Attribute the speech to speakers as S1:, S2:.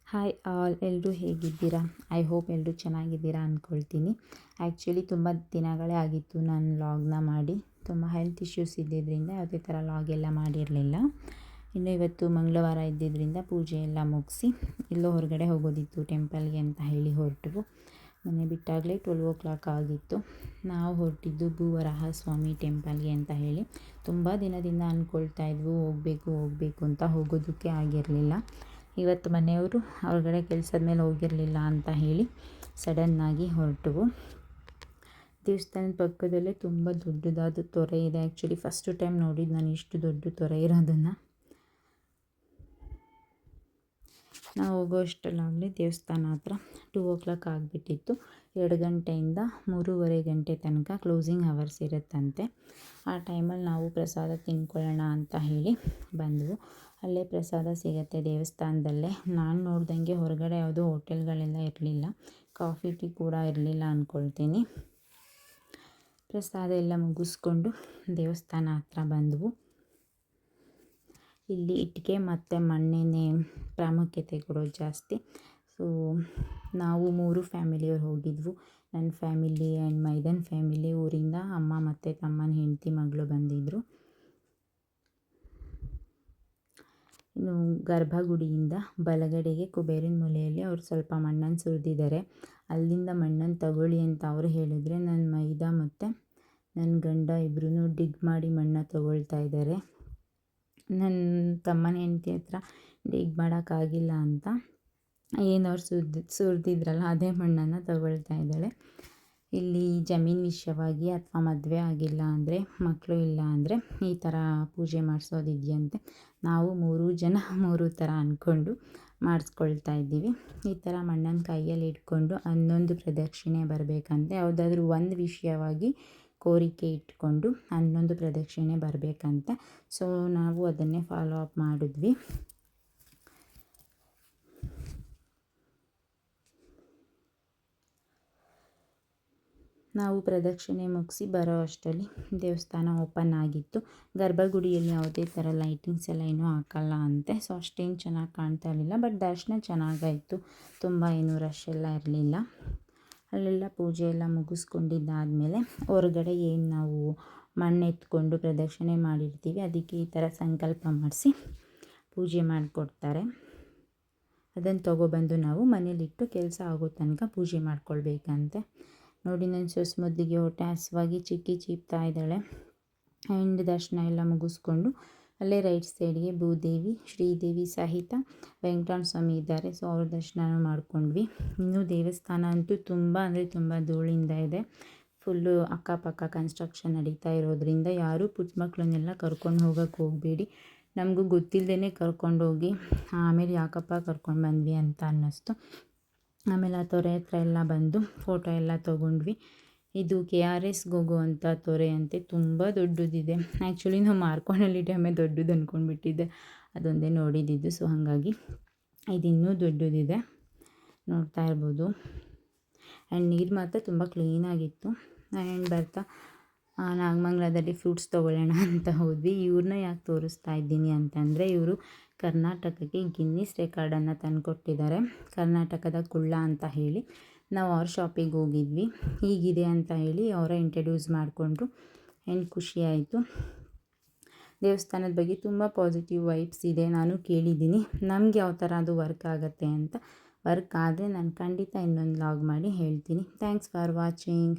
S1: Hi all, ಎಲ್ಲರೂ ಹೇಗಿದ್ದೀರಾ? I hope ಎಲ್ಲರೂ ಚೆನ್ನಾಗಿದ್ದೀರಾ ಅಂದ್ಕೊಳ್ತೀನಿ. ಆ್ಯಕ್ಚುಲಿ ತುಂಬ ದಿನಗಳೇ ಆಗಿತ್ತು ನಾನು ಲಾಗ್ನ ಮಾಡಿ. ತುಂಬ ಹೆಲ್ತ್ ಇಶ್ಯೂಸ್ ಇದ್ದಿದ್ದರಿಂದ ಯಾವುದೇ ಥರ ಲಾಗ್ ಎಲ್ಲ ಮಾಡಿರಲಿಲ್ಲ. ಇನ್ನು ಇವತ್ತು ಮಂಗಳವಾರ ಇದ್ದಿದ್ದರಿಂದ ಪೂಜೆ ಎಲ್ಲ ಮುಗಿಸಿ ಎಲ್ಲೋ ಹೊರಗಡೆ ಹೋಗೋದಿತ್ತು ಟೆಂಪಲ್ಗೆ ಅಂತ ಹೇಳಿ ಹೊರಟವು. ಮನೆ ಬಿಟ್ಟಾಗಲೇ 12 ಆಗಿತ್ತು. ನಾವು ಹೊರಟಿದ್ದು ಭೂವರಾಹ ಸ್ವಾಮಿ ಟೆಂಪಲ್ಗೆ ಅಂತ ಹೇಳಿ. ತುಂಬ ದಿನದಿಂದ ಅಂದ್ಕೊಳ್ತಾ ಇದ್ವು ಹೋಗಬೇಕು ಅಂತ, ಹೋಗೋದಕ್ಕೆ ಆಗಿರಲಿಲ್ಲ. ಇವತ್ತು ಮನೆಯವರು ಹೊರಗಡೆ ಕೆಲಸದ ಮೇಲೆ ಹೋಗಿರಲಿಲ್ಲ ಅಂತ ಹೇಳಿ ಸಡನ್ನಾಗಿ ಹೊರಟವು. ದೇವಸ್ಥಾನದ ಪಕ್ಕದಲ್ಲೇ ತುಂಬ ದೊಡ್ಡದಾದ ತೊರೆ ಇದೆ. ಆ್ಯಕ್ಚುಲಿ ಫಸ್ಟ್ ಟೈಮ್ ನೋಡಿದ್ದು ನಾನು ಇಷ್ಟು ದೊಡ್ಡ ತೊರೆ ಇರೋದನ್ನು. ನಾವು ಹೋಗೋ ಅಷ್ಟರಲ್ಲಾಗಲೇ ದೇವಸ್ಥಾನ ಹತ್ರ 2 ಆಗಿಬಿಟ್ಟಿತ್ತು. 2 ಗಂಟೆಯಿಂದ 3:30 ಗಂಟೆ ತನಕ ಕ್ಲೋಸಿಂಗ್ ಅವರ್ಸ್ ಇರುತ್ತಂತೆ. ಆ ಟೈಮಲ್ಲಿ ನಾವು ಪ್ರಸಾದ ತಿನ್ಕೊಳ್ಳೋಣ ಅಂತ ಹೇಳಿ ಬಂದವು. ಅಲ್ಲೇ ಪ್ರಸಾದ ಸಿಗುತ್ತೆ ದೇವಸ್ಥಾನದಲ್ಲೇ. ನಾನು ನೋಡ್ದಂಗೆ ಹೊರಗಡೆ ಯಾವುದೋ ಹೋಟೆಲ್ಗಳೆಲ್ಲ ಇರಲಿಲ್ಲ, ಕಾಫಿ ಟೀ ಕೂಡ ಇರಲಿಲ್ಲ ಅಂದ್ಕೊಳ್ತೀನಿ. ಪ್ರಸಾದ ಎಲ್ಲ ಮುಗಿಸ್ಕೊಂಡು ದೇವಸ್ಥಾನ ಹತ್ರ ಬಂದವು. ಇಲ್ಲಿ ಇಟ್ಟಿಗೆ ಮತ್ತು ಮಣ್ಣಿನೇ ಪ್ರಾಮುಖ್ಯತೆ ಕೊಡೋದು ಜಾಸ್ತಿ. ಸೊ ನಾವು 3 ಫ್ಯಾಮಿಲಿಯವ್ರು ಹೋಗಿದ್ವು. ನನ್ನ ಫ್ಯಾಮಿಲಿ ಆ್ಯಂಡ್ ಮೈದನ್ ಫ್ಯಾಮಿಲಿ ಊರಿಂದ ಅಮ್ಮ ಮತ್ತು ತಮ್ಮನ ಹೆಂಡತಿ ಮಗಳು ಬಂದಿದ್ದರು. ಇನ್ನು ಗರ್ಭಗುಡಿಯಿಂದ ಬಲಗಡೆಗೆ ಕುಬೇರಿನ ಮೂಲೆಯಲ್ಲಿ ಅವರು ಸ್ವಲ್ಪ ಮಣ್ಣನ್ನು ಸುರಿದಿದ್ದಾರೆ. ಅಲ್ಲಿಂದ ಮಣ್ಣನ್ನು ತಗೊಳ್ಳಿ ಅಂತ ಅವರು ಹೇಳಿದರೆ ನನ್ನ ಮೈದ ಮತ್ತು ನನ್ನ ಗಂಡ ಇಬ್ಬರೂ ಡಿಗ್ ಮಾಡಿ ಮಣ್ಣನ್ನು ತಗೊಳ್ತಾ ಇದ್ದಾರೆ. ನನ್ನ ತಮ್ಮನ ಹೆಂಡತಿ ಹತ್ರ ಡಿಗ್ ಮಾಡೋಕ್ಕಾಗಿಲ್ಲ ಅಂತ ಏನು ಅವ್ರು ಸುರಿದಿದ್ರಲ್ಲ ಅದೇ ಮಣ್ಣನ್ನು ತಗೊಳ್ತಾ ಇದ್ದಾಳೆ. ಇಲ್ಲಿ ಜಮೀನು ವಿಷಯವಾಗಿ ಅಥವಾ ಮದುವೆ ಆಗಿಲ್ಲ ಅಂದರೆ, ಮಕ್ಕಳು ಇಲ್ಲ ಅಂದರೆ ಈ ಥರ ಪೂಜೆ ಮಾಡಿಸೋದಿದೆಯಂತೆ. ನಾವು 3 ಜನ 3 ಥರ ಅಂದ್ಕೊಂಡು ಮಾಡಿಸ್ಕೊಳ್ತಾ ಇದ್ದೀವಿ. ಈ ಥರ ಮಣ್ಣನ್ನು ಕೈಯಲ್ಲಿ ಇಟ್ಕೊಂಡು 11 ಪ್ರದಕ್ಷಿಣೆ ಬರಬೇಕಂತೆ. ಯಾವುದಾದ್ರೂ ಒಂದು ವಿಷಯವಾಗಿ ಕೋರಿಕೆ ಇಟ್ಕೊಂಡು 11 ಪ್ರದಕ್ಷಿಣೆ ಬರಬೇಕಂತೆ. ಸೊ ನಾವು ಅದನ್ನೇ ಫಾಲೋ ಅಪ್ ಮಾಡಿದ್ವಿ. ನಾವು ಪ್ರದಕ್ಷಿಣೆ ಮುಗಿಸಿ ಬರೋ ಅಷ್ಟರಲ್ಲಿ ದೇವಸ್ಥಾನ ಓಪನ್ ಆಗಿತ್ತು. ಗರ್ಭಗುಡಿಯಲ್ಲಿ ಯಾವುದೇ ಥರ ಲೈಟಿಂಗ್ಸ್ ಎಲ್ಲ ಏನೂ ಹಾಕಲ್ಲ ಅಂತೆ. ಸೊ ಅಷ್ಟೇನು ಚೆನ್ನಾಗಿ ಕಾಣ್ತಾ ಇರಲಿಲ್ಲ, ಬಟ್ ದರ್ಶನ ಚೆನ್ನಾಗಾಯಿತು. ತುಂಬ ಏನೂ ರಶ್ ಎಲ್ಲ ಇರಲಿಲ್ಲ. ಅಲ್ಲೆಲ್ಲ ಪೂಜೆ ಎಲ್ಲ ಮುಗಿಸ್ಕೊಂಡಿದ್ದಾದಮೇಲೆ ಹೊರಗಡೆ ಏನು ನಾವು ಮಣ್ಣು ಎತ್ಕೊಂಡು ಪ್ರದಕ್ಷಿಣೆ ಮಾಡಿರ್ತೀವಿ, ಅದಕ್ಕೆ ಈ ಥರ ಸಂಕಲ್ಪ ಮಾಡಿಸಿ ಪೂಜೆ ಮಾಡಿಕೊಡ್ತಾರೆ. ಅದನ್ನು ತೊಗೊಬಂದು ನಾವು ಮನೇಲಿಟ್ಟು ಕೆಲಸ ಆಗೋ ತನಕ ಪೂಜೆ ಮಾಡ್ಕೊಳ್ಬೇಕಂತೆ. ನೋಡಿ, ನನ್ನ ಸೊಸೆ ಮುದ್ದಿಗೆ ಹೊಟ್ಟೆ ಹಸುವಾಗಿ ಚಿಕ್ಕಿ ಚೀಪ್ತಾ ಇದ್ದಾಳೆ. ಆ್ಯಂಡ್ ದರ್ಶನ ಎಲ್ಲ ಮುಗಿಸ್ಕೊಂಡು ಅಲ್ಲೇ ರೈಟ್ ಸೈಡ್ಗೆ ಭೂದೇವಿ, ಶ್ರೀದೇವಿ ಸಹಿತ ವೆಂಕಟರಮಣ ಸ್ವಾಮಿ ಇದ್ದಾರೆ. ಸೊ ಅವ್ರ ದರ್ಶನ ಮಾಡ್ಕೊಂಡ್ವಿ. ಇನ್ನೂ ದೇವಸ್ಥಾನ ಅಂತೂ ತುಂಬ ಅಂದರೆ ತುಂಬ ಧೂಳಿಂದ ಇದೆ. ಫುಲ್ಲು ಅಕ್ಕಪಕ್ಕ ಕನ್ಸ್ಟ್ರಕ್ಷನ್ ನಡೀತಾ ಇರೋದ್ರಿಂದ ಯಾರೂ ಪುಟ್ಟ ಮಕ್ಕಳನ್ನೆಲ್ಲ ಕರ್ಕೊಂಡು ಹೋಗೋಕ್ಕೆ ಹೋಗಬೇಡಿ. ನಮಗೂ ಗೊತ್ತಿಲ್ಲದೇ ಕರ್ಕೊಂಡೋಗಿ ಆಮೇಲೆ ಯಾಕಪ್ಪ ಕರ್ಕೊಂಡು ಬಂದ್ವಿ ಅಂತ ಅನ್ನಿಸ್ತು. ಆಮೇಲೆ ಆ ತೊರೆ ಹತ್ರ ಎಲ್ಲ ಬಂದು ಫೋಟೋ ಎಲ್ಲ ತೊಗೊಂಡ್ವಿ. ಇದು KRS ಹೋಗುವಂಥ ತೊರೆ ಅಂತೆ, ತುಂಬ ದೊಡ್ಡದಿದೆ. ಆ್ಯಕ್ಚುಲಿ ನಾವು ಮಾರ್ಕೊಂಡಲ್ಲಿ ಡ್ಯಾಮೇ ದೊಡ್ಡದು ಅಂದ್ಕೊಂಡ್ಬಿಟ್ಟಿದ್ದೆ, ಅದೊಂದೇ ನೋಡಿದ್ದು. ಸೊ ಹಾಗಾಗಿ ಇದು ಇನ್ನೂ ದೊಡ್ಡದಿದೆ, ನೋಡ್ತಾ ಇರ್ಬೋದು. ಆ್ಯಂಡ್ ನೀರು ಮಾತ್ರ ತುಂಬ ಕ್ಲೀನಾಗಿತ್ತು. ಆ್ಯಂಡ್ ಬರ್ತಾ ನಾಗಮಂಗಲದಲ್ಲಿ ಫ್ರೂಟ್ಸ್ ತೊಗೊಳ್ಳೋಣ ಅಂತ ಹೋದ್ವಿ. ಇವ್ರನ್ನ ಯಾಕೆ ತೋರಿಸ್ತಾ ಇದ್ದೀನಿ ಅಂತಂದರೆ, ಇವರು ಕರ್ನಾಟಕಕ್ಕೆ ಗಿನ್ನಿಸ್ ರೆಕಾರ್ಡನ್ನು ತಂದುಕೊಟ್ಟಿದ್ದಾರೆ, ಕರ್ನಾಟಕದ ಕುಳ್ಳ ಅಂತ ಹೇಳಿ. ನಾವು ಅವ್ರ ಶಾಪಿಗೆ ಹೋಗಿದ್ವಿ, ಹೀಗಿದೆ ಅಂತ ಹೇಳಿ ಅವರ ಇಂಟ್ರಡ್ಯೂಸ್ ಮಾಡಿಕೊಂಡ್ರು. ಆ್ಯಂಡ್ ಖುಷಿಯಾಯಿತು. ದೇವಸ್ಥಾನದ ಬಗ್ಗೆ ತುಂಬ ಪಾಸಿಟಿವ್ ವೈಬ್ಸ್ ಇದೆ. ನಾನು ಕೇಳಿದ್ದೀನಿ ನಮ್ಗೆ ಯಾವ ಥರ ಅದು ವರ್ಕ್ ಆಗುತ್ತೆ ಅಂತ. ವರ್ಕ್ ಆದರೆ ನಾನು ಖಂಡಿತ ಇನ್ನೊಂದು ಲಾಗ್ ಮಾಡಿ ಹೇಳ್ತೀನಿ. Thanks for watching.